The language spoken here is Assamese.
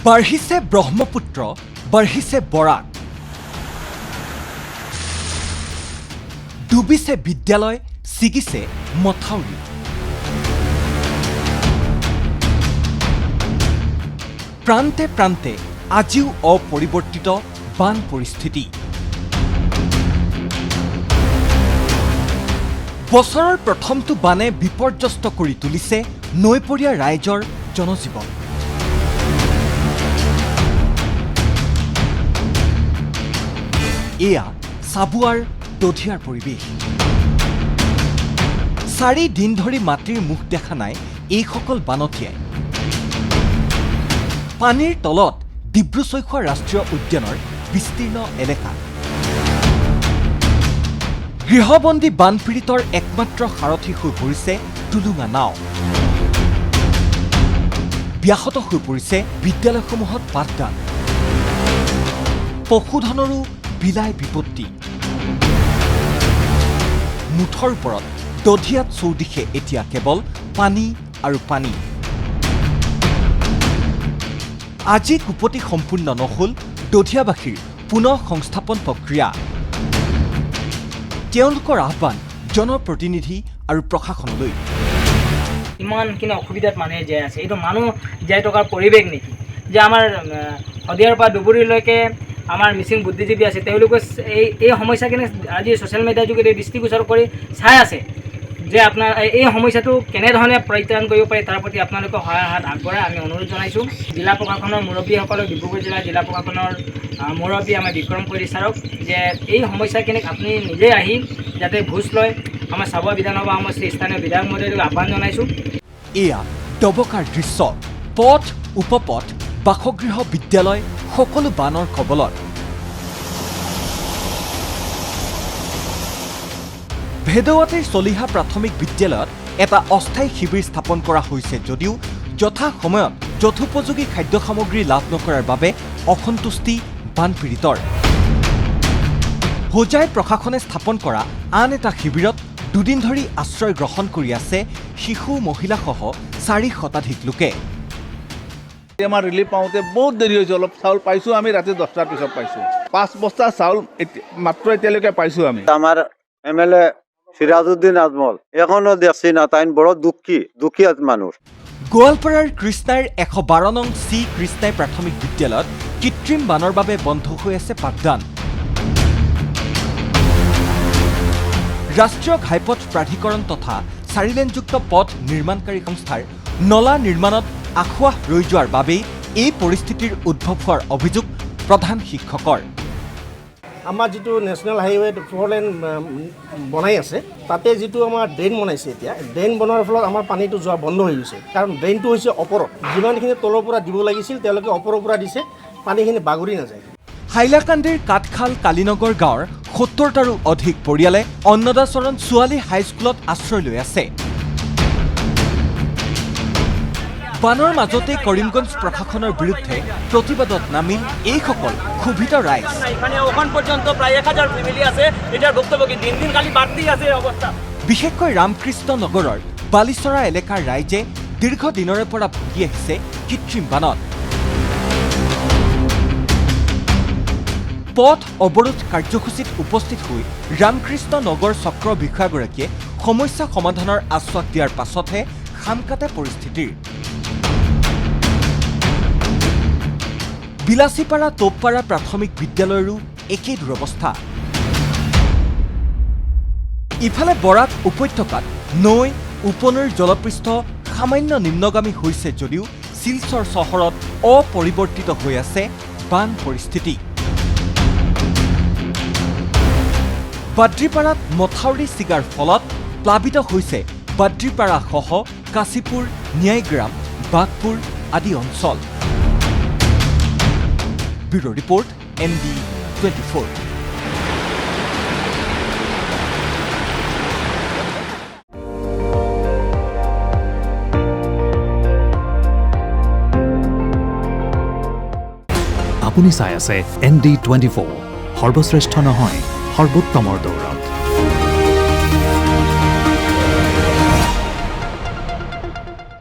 বাঢ়িছে ব্ৰহ্মপুত্ৰ, বাঢ়িছে বৰাক, ডুবিছে বিদ্যালয়, ছিগিছে মথাউৰি। প্ৰান্তে প্ৰান্তে আজিও অপৰিৱৰ্তিত বান পৰিস্থিতি। বছৰৰ প্ৰথমটো বানে বিপৰ্যস্ত কৰি তুলিছে নৈপৰীয়া ৰাইজৰ জনজীৱন। এয়া চাবুৱাৰ দধিয়াৰ পৰিৱেশ। 4 দিন ধৰি মাটিৰ মুখ দেখা নাই এইসকল বানতীয়াই। পানীৰ তলত ডিব্ৰু-চৈখোৱা ৰাষ্ট্ৰীয় উদ্যানৰ বিস্তীৰ্ণ এলেকা। গৃহবন্দী বানপীড়িতৰ একমাত্ৰ সাৰথী হৈ পৰিছে টুলুঙা নাও। ব্যাহত হৈ পৰিছে বিদ্যালয়সমূহত পাঠদান। পশুধনৰো বিলাই বিপত্তি। মুঠৰ ওপৰত দধিয়াত চৌদিশে এতিয়া কেৱল পানী আৰু পানী। আজি কুপতি সম্পূৰ্ণ নহল দধিয়াবাসীৰ পুনৰ সংস্থাপন প্ৰক্ৰিয়া। তেওঁলোকৰ আহ্বান জনপ্ৰতিনিধি আৰু প্ৰশাসনলৈ। ইমানখিনি অসুবিধাত মানুহে জীয়াই আছে, এইটো মানুহ জীয়াই থকাৰ পৰিৱেশ নেকি? যে আমাৰ শদিয়াৰ পৰা ধুবুৰীলৈকে আমাৰ মিচিং বুদ্ধিজীৱী আছে, তেওঁলোকে এই সমস্যাখিনি আজি ছ'চিয়েল মিডিয়াৰ যোগেদি দৃষ্টিগোচৰ কৰি চাই আছে যে আপোনাৰ এই সমস্যাটো কেনেধৰণে পৰিত্ৰাণ কৰিব পাৰি, তাৰ প্ৰতি আপোনালোকে সহায়ৰ হাত আগবঢ়াই আমি অনুৰোধ জনাইছোঁ। জিলা প্ৰশাসনৰ মুৰব্বীসকলক, ডিব্ৰুগড় জিলা প্ৰশাসনৰ মুৰব্বী আমাৰ বিক্ৰম কৰি ছাৰক যে এই সমস্যাখিনিক আপুনি নিজে আহি যাতে ভোজ লয়, আমাৰ চাবুৱা বিধানসভা সমষ্টিৰ স্থানীয় বিধায়ক মহোদয়ক আহ্বান জনাইছোঁ। এয়া ডবকাৰ দৃশ্য। পথ, উপপথ, বাসগৃহ, বিদ্যালয় সকলো বানৰ কবলত। ভেদৱাতীৰ চলিহা প্ৰাথমিক বিদ্যালয়ত এটা অস্থায়ী শিবিৰ স্থাপন কৰা হৈছে যদিও যথা সময়ত যথোপযোগী খাদ্য সামগ্ৰী লাভ নকৰাৰ বাবে অসন্তুষ্টি বানপীড়িতৰ। হোজাই প্ৰশাসনে স্থাপন কৰা আন এটা শিবিৰত দুদিন ধৰি আশ্ৰয় গ্ৰহণ কৰি আছে শিশু, মহিলাসহ 4 শতাধিক লোকে। আমাৰ ৰিলিফ পাওঁতে বহুত দেৰি হৈছে। অলপ চাউল পাইছোঁ আমি ৰাতি 10টাৰ পিছত পাইছোঁ। 5 বস্তা চাউল মাত্ৰ এতিয়ালৈকে পাইছোঁ আমি। আমাৰ MLA সিৰাজউদ্দিন আজমল এখনো দেখছি না, তাই বড় দুঃখী মানুষ। গোৱালপাৰাৰ কৃষ্ণাইৰ 112 নং চি কৃষ্ণাই প্ৰাথমিক বিদ্যালয়ত কৃত্ৰিম বানৰ বাবে বন্ধ হৈ আছে পাঠদান। ৰাষ্ট্ৰীয় ঘাইপথ প্ৰাধিকৰণ তথা 4 লেনযুক্ত পথ নিৰ্মাণকাৰী সংস্থাৰ নলা নিৰ্মাণত আখুৱাহ ৰৈ যোৱাৰ বাবেই এই পৰিস্থিতিৰ উদ্ভৱ হোৱাৰ অভিযোগ প্ৰধান শিক্ষকৰ। আমাৰ যিটো নেশ্যনেল হাইৱে 4 লেন বনাই আছে, তাতে যিটো আমাৰ ড্ৰেইন বনাইছে, এতিয়া ড্ৰেইন বনোৱাৰ ফলত আমাৰ পানীটো যোৱা বন্ধ হৈ গৈছে। কাৰণ ড্ৰেইনটো হৈছে ওপৰত, যিমানখিনি তলৰ পৰা দিব লাগিছিল তেওঁলোকে ওপৰৰ পৰা দিছে, পানীখিনি বাগৰি নাযায়। হাইলাকান্দিৰ কাঠখাল কালীনগৰ গাঁৱৰ 70টাৰো অধিক পৰিয়ালে অন্নদাচৰণ ছোৱালী হাইস্কুলত আশ্ৰয় লৈ আছে। বানৰ মাজতে কৰিমগঞ্জ প্ৰশাসনৰ বিৰুদ্ধে প্ৰতিবাদত নামিল এইসকল ক্ষোভিত ৰাইজ। বিশেষকৈ ৰামকৃষ্ণ নগৰৰ বালিচৰা এলেকাৰ ৰাইজে দীৰ্ঘদিনৰে পৰা ভুগি আহিছে কৃত্ৰিম বানত। পথ অৱৰোধ কাৰ্যসূচীত উপস্থিত হৈ ৰামকৃষ্ণ নগৰ চক্ৰ বিষয়াগৰাকীয়ে সমস্যা সমাধানৰ আশ্বাস দিয়াৰ পাছতহে খাম কাটে পৰিস্থিতিৰ। বিলাসীপাৰা তোপপাৰা প্ৰাথমিক বিদ্যালয়ৰো একেই দুৰৱস্থা। ইফালে বৰাক উপত্যকাত নৈ, উপনৈৰ জলপৃষ্ঠ সামান্য নিম্নগামী হৈছে যদিও শিলচৰ চহৰত অপৰিৱৰ্তিত হৈ আছে বান পৰিস্থিতি। বাদ্ৰীপাৰাত মথাউৰি ছিগাৰ ফলত প্লাবিত হৈছে বাদ্ৰীপাৰাসহ কাশীপুৰ, ন্যায়গ্ৰাম, বাঘপুৰ আদি অঞ্চল। Bureau report ND24। আপুনি চাই আছে ND24, সৰ্বশ্ৰেষ্ঠ নহয় সৰ্বোত্তমৰ দৌৰা।